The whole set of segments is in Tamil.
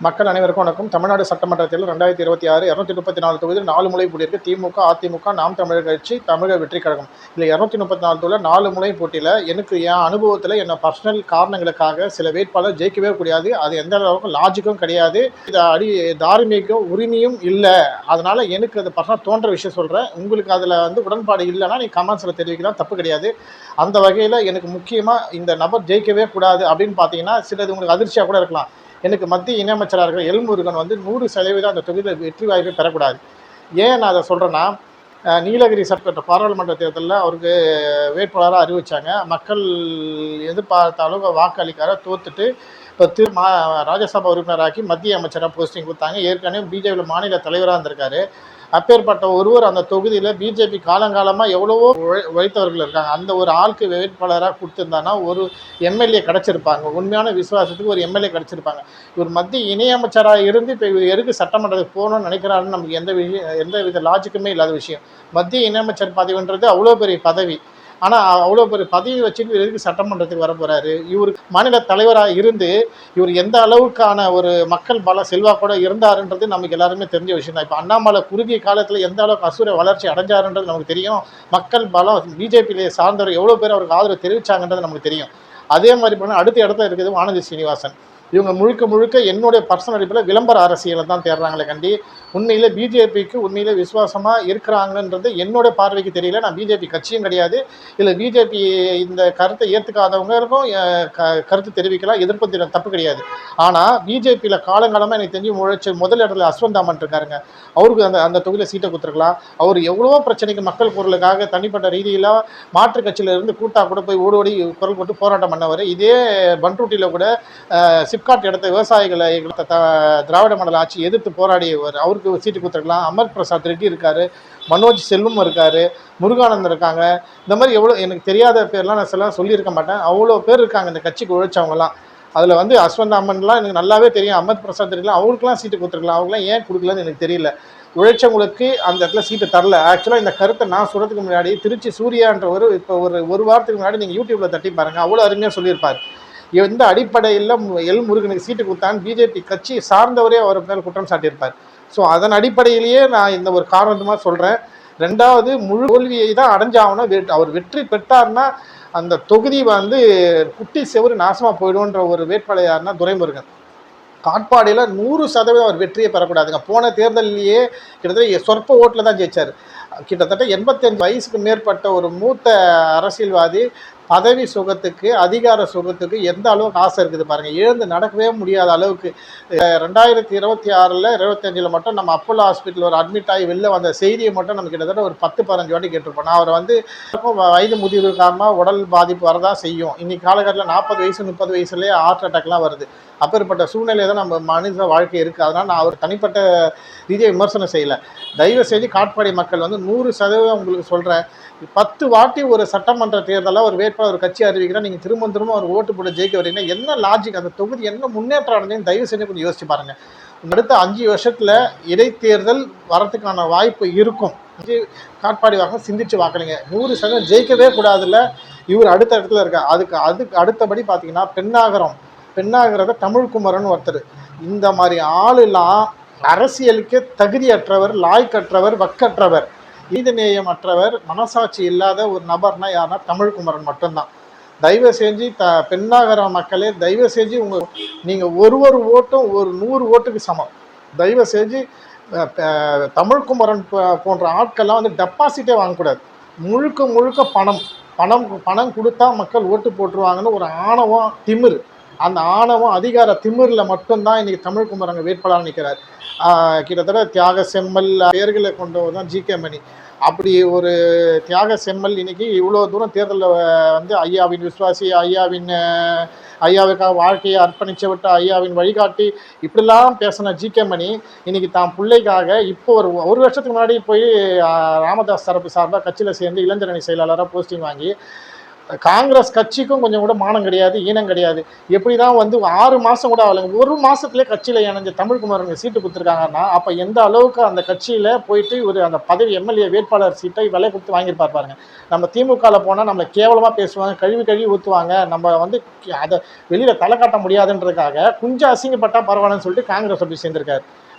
மக்கள் அனைவருக்கும் வணக்கம். தமிழ்நாடு சட்டமன்றத்தில் 2026 234 தொகுதியில் 4 முறை போட்டியிருக்கு. திமுக, அதிமுக, நாம் தமிழர் கட்சி, தமிழக வெற்றி கழகம். இதில் 234 தொகுதியில் 4 முறை போட்டியில் எனக்கு என் அனுபவத்தில் என்ன பர்சனல் காரணங்களுக்காக சில வேட்பாளர் ஜெயிக்கவே கூடாது. அது எந்த அளவுக்கு லாஜிக்கும் கிடையாது. இது தார்மீக உரிமையும் இல்லை. அதனால எனக்கு அது பர்சனல் தோன்ற விஷயம் சொல்கிறேன். உங்களுக்கு அதில் உடன்பாடு இல்லைன்னா நீ கமெண்ட்ஸில் தெரிவிக்கலாம், தப்பு கிடையாது. அந்த வகையில் எனக்கு முக்கியமாக இந்த நபர் ஜெயிக்கவே கூடாது அப்படின்னு பார்த்தீங்கன்னா சிலது உங்களுக்கு அதிர்ச்சியாக கூட இருக்கலாம். எனக்கு மத்திய இணையமைச்சராக இருக்கிற எல்முருகன் 100% அந்த தொகுதியில் வெற்றி வாய்ப்பை பெறக்கூடாது. ஏன் நான் அதை சொல்கிறேன்னா, நீலகிரி சட்டமன்ற பாராளுமன்ற தேர்தலில் அவருக்கு வேட்பாளராக அறிவித்தாங்க. மக்கள் எதிர்பார்த்த அளவுக்கு வாக்களிக்கார தோத்துட்டு இப்போ ராஜ்யசபா உறுப்பினராக்கி மத்திய அமைச்சராக போஸ்டிங் கொடுத்தாங்க. ஏற்கனவே பிஜேபியில் மாநில தலைவராக இருந்திருக்காரு. அப்பேற்பட்ட ஒருவர் அந்த தொகுதியில் பிஜேபி காலங்காலமாக எவ்வளவோ உழைத்தவர்கள் இருக்காங்க. அந்த ஒரு ஆளுக்கு வேட்பாளராக கொடுத்துருந்தாங்கன்னா ஒரு எம்எல்ஏ கிடச்சிருப்பாங்க. உண்மையான விசுவாசத்துக்கு ஒரு எம்எல்ஏ கிடச்சிருப்பாங்க. இவர் மத்திய இணையமைச்சராக இருந்து இப்போ இவர் எதுக்கு சட்டமன்றத்துக்கு போகணும்னு நினைக்கிறாருன்னு நமக்கு எந்த வித லாஜிக்குமே இல்லாத விஷயம். மத்திய இணையமைச்சர் பதவின்றது அவ்வளோ பெரிய பதவி. ஆனால் அவ்வளோ பெரிய பதவி வச்சுட்டு எதுக்கு சட்டமன்றத்துக்கு வர போகிறாரு? இவர் மாநில தலைவராக இருந்து இவர் எந்த அளவுக்கான ஒரு மக்கள் பல செல்வாக்கூட இருந்தாருன்றது நமக்கு எல்லாருமே தெரிஞ்ச விஷயம் தான். இப்போ அண்ணாமலை குறுகிய காலத்தில் எந்த அளவுக்கு அசுர வளர்ச்சி அடைஞ்சாருன்றது நமக்கு தெரியும். மக்கள் பலம் பிஜேபியிலே சார்ந்தவர் எவ்வளோ பேர் அவருக்கு ஆதரவு தெரிவித்தாங்கன்றது நமக்கு தெரியும். அதே மாதிரி பண்ணால் அடுத்த இடத்துல இருக்குது வானதி சீனிவாசன். இவங்க முழுக்க என்னுடைய பர்சனல் அடிப்பில் விளம்பர அரசியலை தான் தேடுறாங்களே கண்டி உண்மையில் பிஜேபிக்கு உண்மையில் விசுவாசமாக இருக்கிறாங்கன்றது என்னோட பார்வைக்கு தெரியல. நான் பிஜேபி கட்சியும் கிடையாது. இல்லை பிஜேபி இந்த கருத்தை ஏற்றுக்காதவங்களுக்கும் கருத்து தெரிவிக்கலாம், எதிர்ப்பு தப்பு கிடையாது. ஆனால் பிஜேபியில் காலங்காலமாக எனக்கு தெரிஞ்சு முழைச்சி முதல் இடத்துல அஸ்வந்தாமன் இருக்காருங்க. அவருக்கு அந்த தொகுதியில் சீட்டை கொடுத்துருக்கலாம். அவர் எவ்வளவோ பிரச்சனைக்கு மக்கள் குரலுக்காக தனிப்பட்ட ரீதியில் மாற்றுக் கட்சியிலிருந்து கூட்டாக கூட போய் ஓடி குரல் போட்டு போராட்டம் பண்ணவர். இதே பன்ருட்டியில் கூட சிப்காட் எடுத்த விவசாயிகளை திராவிட மாடல் ஆட்சி எதிர்த்து போராடியவர். அவருக்கு சீட்டு கொடுத்துருக்கலாம். அமர் பிரசாத் ரெட்டி இருக்காரு, மனோஜ் செல்வம் இருக்காரு, முருகானந்தம் இருக்காங்க. இந்த மாதிரி எவ்வளோ எனக்கு தெரியாத பேர்லாம் நான் சில சொல்லியிருக்க மாட்டேன். அவ்வளோ பேர் இருக்காங்க இந்த கட்சிக்கு உழைச்சவங்கலாம். அதில் அஸ்வந்தாமன்லாம் எனக்கு நல்லாவே தெரியும். அமர் பிரசாத் ரெட்டிலாம் அவங்களுக்குலாம் சீட்டு கொடுத்துருக்கலாம். அவங்களாம் ஏன் கொடுக்கலன்னு எனக்கு தெரியல. உழைச்சவங்களுக்கு அந்த இடத்துல சீட்டு தரல. ஆக்சுவலாக இந்த கருத்தை நான் சொல்கிறதுக்கு முன்னாடி திருச்சி சூர்யான்றவர் இப்போ ஒரு வாரத்துக்கு முன்னாடி நீங்கள் யூடியூப்பில் தட்டி பாருங்கள், அவ்வளோ அருமையாக சொல்லியிருப்பார். எந்த அடிப்படையில் முருகனுக்கு சீட்டு கொடுத்தான்னு பிஜேபி கட்சி சார்ந்தவரே அவர் மேல் குற்றம் சாட்டியிருப்பார். ஸோ அதன் அடிப்படையிலேயே நான் இந்த ஒரு காரணமாக சொல்கிறேன். ரெண்டாவது, முழு தோல்வியை தான் அடைஞ்சாகணும். அவர் வெற்றி பெற்றார்னா அந்த தொகுதி குட்டி செவரு நாசமாக போயிடும்ன்ற ஒரு வேட்பாளர் யாருன்னா துரைமுருகன். காட்பாடியில் 100% அவர் வெற்றியை பெறக்கூடாதுங்க. போன தேர்தலிலேயே கிட்டத்தட்ட சொற்ப ஓட்டில் தான் ஜெயிச்சார். கிட்டத்தட்ட 85 வயசுக்கு மேற்பட்ட ஒரு மூத்த அரசியல்வாதி பதவி சுகத்துக்கு, அதிகார சுகத்துக்கு எந்த அளவுக்கு ஆசை இருக்குது பாருங்கள். எழுந்து நடக்கவே முடியாத அளவுக்கு 2026 25 மட்டும் நம்ம அப்போலோ ஹாஸ்பிட்டல் ஒரு அட்மிட் ஆகி வெளில வந்த செய்தியை மட்டும் நம்ம கிட்டத்தட்ட ஒரு 10-15 வாட்டி கேட்டிருப்போம். நான் அவர் வயது முதிர்வு காரணமாக உடல் பாதிப்பு வரதான் செய்யும். இன்னைக்கு காலகட்டத்தில் 40 வயசு 30 வயசுலேயே ஹார்ட் அட்டாக்லாம் வருது. அப்பேற்பட்ட சூழ்நிலை தான் நம்ம மனித வாழ்க்கை இருக்குது. அதனால் நான் அவர் தனிப்பட்ட ரீதியை விமர்சனம் செய்யலை. தயவு செய்து காட்பாடி மக்கள் 100% உங்களுக்கு சொல்கிறேன், 10 வாட்டி ஒரு சட்டமன்ற தேர்தலில் ஒரு வேட்பாளர் ஒரு கட்சி அறிவிக்கிறா, நீங்கள் திரும்ப அவர் ஓட்டு போட்டு ஜெயிக்க வரீங்கன்னா என்ன லாஜிக்? அந்த தொகுதி என்ன முன்னேற்றம் அடைஞ்சுன்னு தயவு செஞ்சு கொஞ்சம் யோசிச்சு பாருங்கள். அடுத்த 5 வருஷத்தில் இடைத்தேர்தல் வரத்துக்கான வாய்ப்பு இருக்கும். காட்பாடி வாங்க சிந்திச்சு வாக்கலைங்க. 100% ஜெயிக்கவே கூடாதுல. இவர் அடுத்த இடத்துல இருக்கார். அதுக்கு அடுத்தபடி பார்த்தீங்கன்னா பெண்ணாகரத தமிழ்குமரன் ஒருத்தர். இந்த மாதிரி ஆளுலாம் அரசியலுக்கே தகுதியற்றவர், லாய்க்கற்றவர், வக்கற்றவர், நீதிநேயம் அற்றவர், மனசாட்சி இல்லாத ஒரு நபர்னா யாருன்னா தமிழ்குமரன் மட்டும்தான். தயவு செஞ்சு பெண்ணாகர மக்களே, தயவு செஞ்சு நீங்கள் ஒரு ஓட்டும் ஒரு 100 ஓட்டுக்கு சமம். தயவு செஞ்சு தமிழ்குமரன் போன்ற ஆட்கள்லாம் டெபாசிட்டே வாங்கக்கூடாது. முழுக்க பணம் கொடுத்தா மக்கள் ஓட்டு போட்டுருவாங்கன்னு ஒரு ஆணவம், திமிர். அந்த ஆணவம், அதிகார திமிரில் மட்டும்தான் இன்றைக்கி தமிழ்குமரன் வேட்பாளராக நிற்கிறார். கிட்டத்தட்ட தியாக செம்மல் பேர்களை கொண்டவர் தான் ஜி.கே. மணி. அப்படி ஒரு தியாக செம்மல் இன்னைக்கு இவ்வளோ தூரம் தேர்தலில் ஐயாவின் விசுவாசி, ஐயாவுக்காக வாழ்க்கையை அர்ப்பணித்து விட்டு ஐயாவின் வழிகாட்டி இப்படிலாம் பேசின ஜி.கே. மணி இன்னைக்கு தான் பிள்ளைக்காக இப்போ ஒரு வருஷத்துக்கு முன்னாடி போய் ராமதாஸ் தரப்பு சார்பாக கட்சியில் சேர்ந்து இளைஞரணி செயலாளராக போஸ்டிங் வாங்கி காங்கிரஸ் கட்சிக்கும் கொஞ்சம் கூட மானம் கிடையாது, ஈனம் கிடையாது. எப்படிதான் வந்து 6 மாசம் கூட ஆகலைங்க. 1 மாசத்திலே கட்சியில இணைஞ்ச தமிழ்குமரனுக்கு சீட்டு குடுத்துருக்காங்கன்னா, அப்ப எந்த அளவுக்கு அந்த கட்சியில போயிட்டு ஒரு அந்த பதவி எம்எல்ஏ வேட்பாளர் சீட்டை விலை குடுத்து வாங்கியிருப்பார் பாருங்க. நம்ம திமுகல போனா நம்மள கேவலமா பேசுவாங்க, கழுவி கழுவி ஊத்துவாங்க. நம்ம வந்து அத வெளியில தலை காட்ட முடியாதுன்றதுக்காக, கொஞ்சம் அசிங்கப்பட்டா பரவாயில்லன்னு சொல்லிட்டு காங்கிரஸ் போய் சேர்ந்திருக்காரு.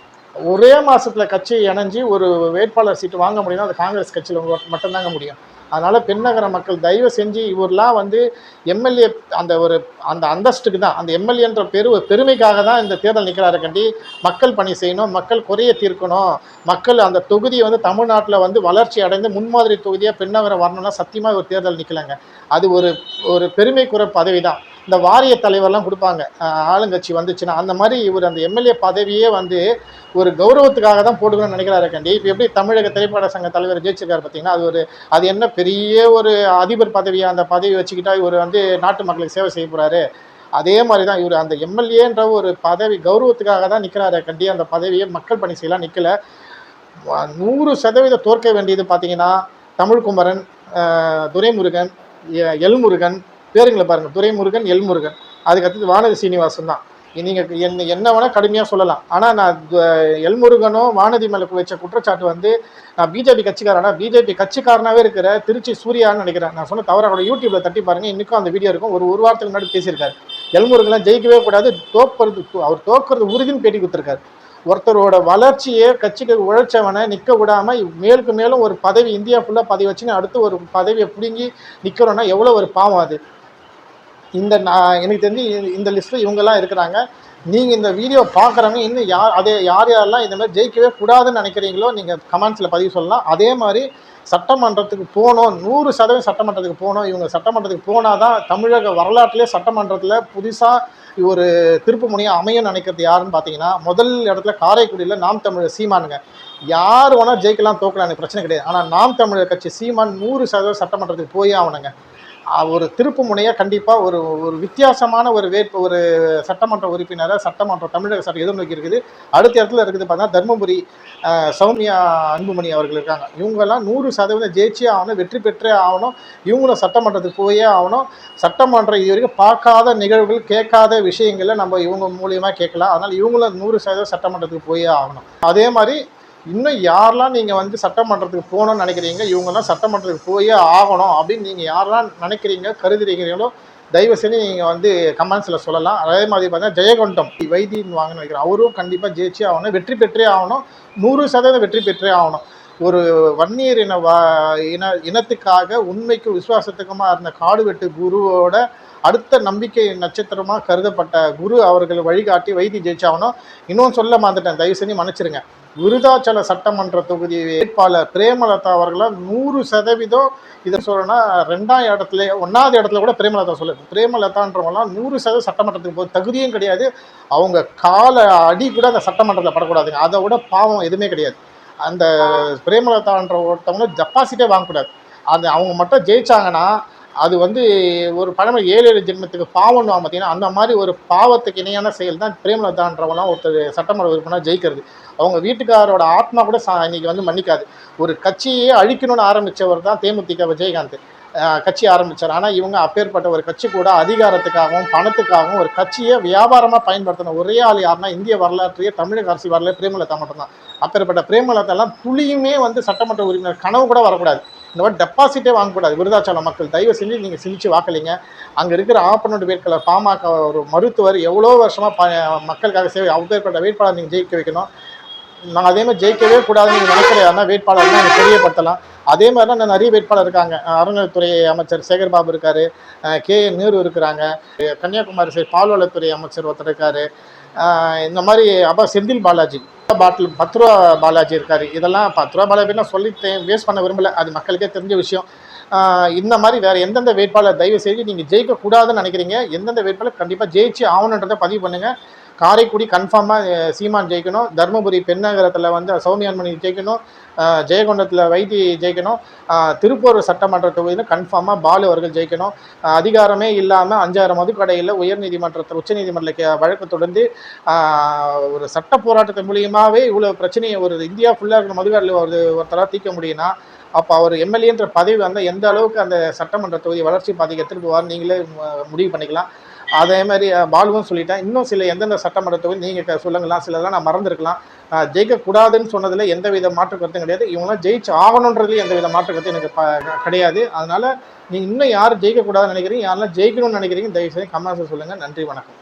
ஒரே மாசத்துல கட்சி இணைஞ்சு ஒரு வேட்பாளர் சீட்டு வாங்க முடியும்னா அது காங்கிரஸ் கட்சியில மட்டும்தாங்க முடியும். அதனால பெண்ணகர மக்கள் தயவு செஞ்சு இவரெல்லாம் வந்து எம்எல்ஏ அந்த ஒரு அந்த அந்தஸ்துக்கு தான், அந்த எம்எல்ஏன்ற பெருமைக்காக தான் இந்த தேர்தல் நிற்கிறாரு கண்டி. மக்கள் பணி செய்யணும், மக்கள் குறைய தீர்க்கணும், மக்கள் அந்த தொகுதியை வந்து தமிழ்நாட்டில் வந்து வளர்ச்சி அடைந்து முன்மாதிரி தொகுதியாக பெண்ணகரம் வரணும்னா சத்தியமாக ஒரு தேர்தல் நிற்கலைங்க. அது ஒரு ஒரு பெருமைக்குற பதவி தான். இந்த வாரிய தலைவர்லாம் கொடுப்பாங்க ஆளுங்கட்சி வந்துச்சுன்னா, அந்த மாதிரி இவர் அந்த எம்எல்ஏ பதவியே வந்து ஒரு கௌரவத்துக்காக தான் போட்டுக்கணும்னு நினைக்கிறாரு கண்டி. இப்போ எப்படி தமிழக திரைப்பட சங்க தலைவர் ஜெயிச்சிருக்காரு பார்த்தீங்கன்னா, அது என்ன பெரிய ஒரு அதிபர் பதவியாக அந்த பதவி வச்சுக்கிட்டா இவர் வந்து நாட்டு மக்களுக்கு சேவை செய்ய போகிறாரு. அதே மாதிரி தான் இவர் அந்த எம்எல்ஏன்ற ஒரு பதவி கௌரவத்துக்காக தான் நிற்கிறாரு கண்டி. அந்த பதவியை மக்கள் பணி செய்யலாம் நிற்கல. 100% தோற்க வேண்டியது பார்த்தீங்கன்னா தமிழ்குமரன், துரைமுருகன், எல்முருகன், பேருங்களை பாருங்கள், துரைமுருகன், எல்முருகன், அதுக்கடுத்தது வானதி சீனிவாசன் தான். நீங்கள் என்ன வேணால் கடுமையாக சொல்லலாம். ஆனால் நான் எல்முருகனோ வானதி மேலே வச்ச குற்றச்சாட்டு வந்து நான் பிஜேபி கட்சிக்காரனா, பிஜேபி கட்சிக்காரனாகவே இருக்கிற திருச்சி சூர்யான்னு நினைக்கிறேன். நான் சொன்ன தவிர அவரோட யூடியூப்பில் தட்டி பாருங்கள், இன்றைக்கும் அந்த வீடியோ இருக்கும். ஒரு வாரத்துக்கு முன்னாடி பேசியிருக்காரு. எல்முருகன்லாம் ஜெயிக்கவே கூடாது, அவர் தோக்கிறது உறுதின்னு பேட்டி கொடுத்துருக்காரு. ஒருத்தரோட வளர்ச்சியை கட்சிக்கு உழைச்சவனை நிற்க விடாமல் மேலுக்கு மேலும் ஒரு பதவி இந்தியா ஃபுல்லாக பதவி வச்சுன்னு அடுத்து ஒரு பதவியை பிடுங்கி நிற்கிறோன்னா எவ்வளோ ஒரு பாவம் அது. எனக்கு தெரிஞ்சு இந்த லிஸ்ட்டில் இவங்கெல்லாம் இருக்கிறாங்க. நீங்கள் இந்த வீடியோ பார்க்குறவங்க இன்னும் யாரெல்லாம் இந்த மாதிரி ஜெயிக்கவே கூடாதுன்னு நினைக்கிறீங்களோ நீங்கள் கமெண்ட்ஸில் பதிவு சொல்லலாம். அதே மாதிரி சட்டமன்றத்துக்கு போகணும், 100% சட்டமன்றத்துக்கு போகணும். இவங்க சட்டமன்றத்துக்கு போனால் தான் தமிழக வரலாற்றிலே சட்டமன்றத்தில் புதுசாக ஒரு திருப்பு முனையாக அமையும் நினைக்கிறது யாருன்னு பார்த்தீங்கன்னா, முதல் இடத்துல காரைக்குடியில் நாம் தமிழர் சீமானுங்க. யார் வேணால் ஜெயிக்கலாம் தோக்கலாம், எனக்கு பிரச்சனை கிடையாது. ஆனால் நாம் தமிழர் கட்சி சீமான் 100% சட்டமன்றத்துக்கு போயே ஆகணுங்க. ஒரு திருப்பு முனையாக கண்டிப்பாக ஒரு ஒரு வித்தியாசமான ஒரு சட்டமன்ற உறுப்பினரை தமிழக சட்டம் எதிர்நோக்கி இருக்குது. அடுத்த இடத்துல இருக்குது பார்த்தா தர்மபுரி சௌமியா அன்புமணி அவர்கள் இருக்காங்க. இவங்கெல்லாம் 100% ஜெயிச்சே ஆகணும், வெற்றி பெற்றே ஆகணும். இவங்களும் சட்டமன்றத்துக்கு போயே ஆகணும். சட்டமன்றம் இது வரைக்கும் பார்க்காத நிகழ்வுகள், கேட்காத விஷயங்களை நம்ம இவங்க மூலியமாக கேட்கலாம். அதனால் இவங்களும் 100% சட்டமன்றத்துக்கு போயே ஆகணும். அதே மாதிரி இன்னும் யாரெல்லாம் நீங்கள் வந்து சட்டமன்றத்துக்கு போகணும்னு நினைக்கிறீங்க, இவங்கெல்லாம் சட்டமன்றத்துக்கு போயே ஆகணும் அப்படின்னு நீங்கள் யாரெல்லாம் நினைக்கிறீங்க கருதுறீங்களோ தயவு செஞ்சு நீங்கள் வந்து கமெண்ட்ஸில் சொல்லலாம். அதே மாதிரி பார்த்தீங்கன்னா ஜெயகொண்டம் வைத்தியன் வாங்கன்னு நினைக்கிறேன், அவரும் கண்டிப்பாக ஜெயிச்சே ஆகணும், வெற்றி பெற்றே ஆகணும், 100% வெற்றி பெற்றே ஆகணும். ஒரு வன்னியர் இனத்துக்காக உண்மைக்கும் விசுவாசத்துக்குமா இருந்த காடுவெட்டு குருவோட அடுத்த நம்பிக்கை நட்சத்திரமாக கருதப்பட்ட குரு அவர்கள் வழிகாட்டி வைத்தி ஜெயிச்சாகணும். இன்னொன்று சொல்ல மாந்துட்டேன், தயவு செஞ்சு மன்னிச்சிருங்க. விருதாச்சல சட்டமன்ற தொகுதி வேட்பாளர் பிரேமலதா அவர்களால் 100% இதை சொல்லணும்னா 2ஆம் இடத்துல 1வது இடத்துல கூட பிரேமலதா பிரேமலதான்றவங்களாம் 100% சட்டமன்றத்துக்கு போக தகுதியும் கிடையாது. அவங்க கால அடி கூட அந்த சட்டமன்றத்தில் படக்கூடாதுங்க. அதை விட பாவம் எதுவுமே கிடையாது. அந்த பிரேமலதான்ற ஒருத்தவங்க டெபாசிட்டே வாங்கக்கூடாது. அவங்க மட்டும் ஜெயிச்சாங்கன்னா அது வந்து ஒரு பழமை 7 ஜென்மத்துக்கு பாவம்னு பார்த்தீங்கன்னா, அந்த மாதிரி ஒரு பாவத்துக்கு இணையான செயல் தான் பிரேமலதான்றவங்களாம் ஒருத்தர் சட்டமன்ற உறுப்பினர் ஜெயிக்கிறது. அவங்க வீட்டுக்காரோட ஆத்மா கூட இன்னைக்கு வந்து மன்னிக்காது. ஒரு கட்சியே அழிக்கணும்னு ஆரம்பித்தவர் தான் தேமுதிக விஜயகாந்த் கட்சி ஆரம்பித்தார். ஆனால் இவங்க அப்பேற்பட்ட ஒரு கட்சி கூட அதிகாரத்துக்காகவும் பணத்துக்காகவும் ஒரு கட்சியை வியாபாரமாக பயன்படுத்தின ஒரே ஆள் யாருன்னா இந்திய வரலாற்றையே தமிழக அரசு வரல பிரேமலதா மட்டும்தான். அப்பேற்பட்ட பிரேமலதாலாம் துளியுமே வந்து சட்டமன்ற உறுப்பினர் கனவு கூட வரக்கூடாது. இந்த மாதிரி டெபாசிட்டே வாங்கக்கூடாது. விருதாச்சலம் மக்கள் தயவு செஞ்சு நீங்கள் சிலிச்சு வாக்களிங்க. அங்கே இருக்கிற ஆப்பனண்ட் வேட்பாளர் பாமக ஒரு மருத்துவர் எவ்வளோ வருஷமாக மக்களுக்காக சேவை, அப்பேற்பட்ட வேட்பாளர் நீங்கள் ஜெயிக்க வைக்கணும். நாங்கள் அதே மாதிரி ஜெயிக்கவே கூடாதுன்னு நீங்கள் நினைக்கிறதா வேட்பாளர் நீங்கள் தெரியப்படுத்தலாம். அதே மாதிரி தான் நிறைய வேட்பாளர் இருக்காங்க. அறநிலைத்துறை அமைச்சர் சேகர் பாபு இருக்கார், KN நேரு இருக்கிறாங்க, கன்னியாகுமரி சைடு பால்வளத்துறை அமைச்சர் ஒருத்தர் இருக்கார், இந்த மாதிரி செந்தில் பாலாஜி பாட்டில் 10 ரூபா பாலாஜி இருக்கார். இதெல்லாம் 10 ரூபா பாலாஜினா சொல்லித்தேன், வேஸ்ட் பண்ண விரும்பலை, அது மக்களுக்கே தெரிஞ்ச விஷயம். இந்த மாதிரி வேறு எந்தெந்த வேட்பாளர் தயவு செய்து நீங்கள் ஜெயிக்கக்கூடாதுன்னு நினைக்கிறீங்க, எந்தெந்த வேட்பாளர் கண்டிப்பாக ஜெயிச்சு ஆகணுன்றதை பதிவு பண்ணுங்கள். காரைக்குடி கன்ஃபார்மாக சீமான் ஜெயிக்கணும், தருமபுரி பெண்ணகரத்தில் வந்து சௌமியான்மணி ஜெயிக்கணும், ஜெயகொண்டத்தில் வைத்தி ஜெயிக்கணும், திருப்பூர் சட்டமன்ற தொகுதியில் கன்ஃபார்மாக பாலு அவர்கள் ஜெயிக்கணும். அதிகாரமே இல்லாமல் 5000 மதுக்கடையில் உச்சநீதிமன்றத்தில் வழக்கு தொடர்ந்து ஒரு சட்ட போராட்டத்தின் மூலியமாகவே இவ்வளோ பிரச்சனையை ஒரு இந்தியா ஃபுல்லாக இருக்கிற மதுக்கடையில் ஒருத்தராக தீர்க்க முடியும்னா அப்போ அவர் எம்எல்ஏன்ற பதவி வந்தால் எந்த அளவுக்கு அந்த சட்டமன்ற தொகுதி வளர்ச்சி பாதைக்கு எடுத்துகிட்டு போவார் நீங்களே முடிவு பண்ணிக்கலாம். அதே மாதிரி பாலுவும் சொல்லிட்டேன். இன்னும் சில எந்தெந்த சட்டமன்ற தொகுதி நீங்கள் சொல்லுங்களாம், சிலதெல்லாம் நான் மறந்துருக்கலாம். ஜெயிக்கக்கூடாதுன்னு சொன்னதில் எந்தவித மாற்று கருத்தும் கிடையாது. இவங்களாம் ஜெயிச்சு ஆகணுன்றதுல எந்தவித மாற்று கருத்தும் எனக்கு கிடையாது. அதனால் நீங்கள் இன்னும் யார் ஜெயிக்கக்கூடாதுன்னு நினைக்கிறீங்க, யாரெல்லாம் ஜெயிக்கணும்னு நினைக்கிறீங்க, தயவுசெய்து கமெண்ட்ஸில் சொல்லுங்கள். நன்றி, வணக்கம்.